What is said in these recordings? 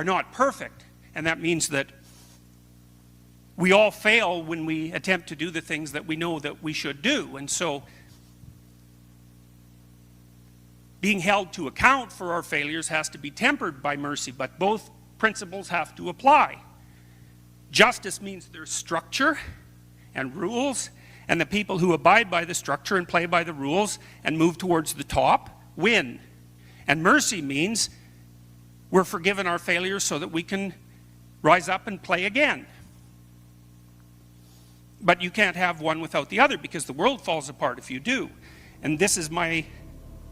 are not perfect, and that means that we all fail when we attempt to do the things that we know that we should do. And so being held to account for our failures has to be tempered by mercy, but both principles have to apply. Justice means there's structure and rules, and the people who abide by the structure and play by the rules and move towards the top win. And mercy means we're forgiven our failures so that we can rise up and play again. But you can't have one without the other, because the world falls apart if you do. And this is my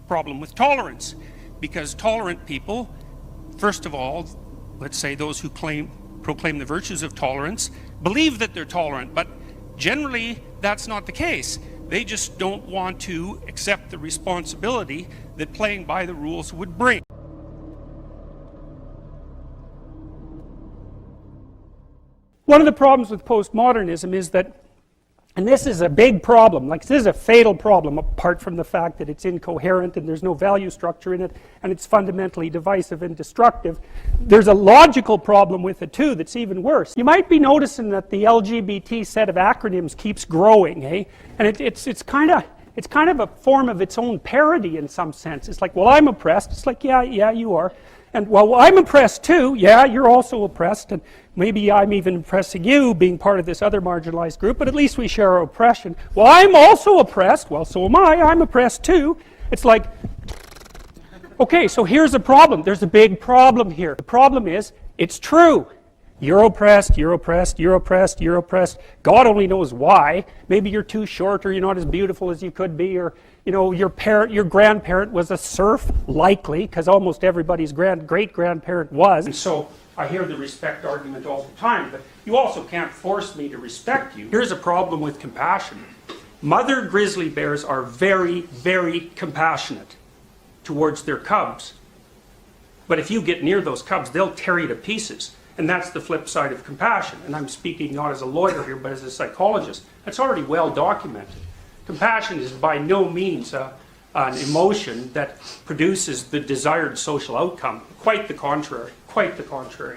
problem with tolerance, because tolerant people, first of all, let's say those who proclaim the virtues of tolerance, believe that they're tolerant, but generally that's not the case. They just don't want to accept the responsibility that playing by the rules would bring. One of the problems with postmodernism is that, and this is a big problem, like this is a fatal problem, apart from the fact that it's incoherent and there's no value structure in it, and it's fundamentally divisive and destructive. There's a logical problem with it too that's even worse. You might be noticing that the LGBT set of acronyms keeps growing, eh? And it's kind of a form of its own parody in some sense. It's like, well, I'm oppressed. It's like, yeah, you are. And, well, I'm oppressed too. Yeah, you're also oppressed. And maybe I'm even oppressing you, being part of this other marginalized group, but at least we share our oppression. Well, I'm also oppressed. Well, so am I. I'm oppressed too. It's like, okay, so here's the problem. There's a big problem here. The problem is, it's true. You're oppressed, you're oppressed, you're oppressed, you're oppressed. God only knows why. Maybe you're too short, or you're not as beautiful as you could be, or you know, your grandparent was a serf, likely, because almost everybody's great-grandparent was. And so I hear the respect argument all the time, but you also can't force me to respect you. Here's a problem with compassion. Mother grizzly bears are very, very compassionate towards their cubs. But if you get near those cubs, they'll tear you to pieces. And that's the flip side of compassion. And I'm speaking not as a lawyer here, but as a psychologist. That's already well documented. Compassion is by no means an emotion that produces the desired social outcome. Quite the contrary. Quite the contrary.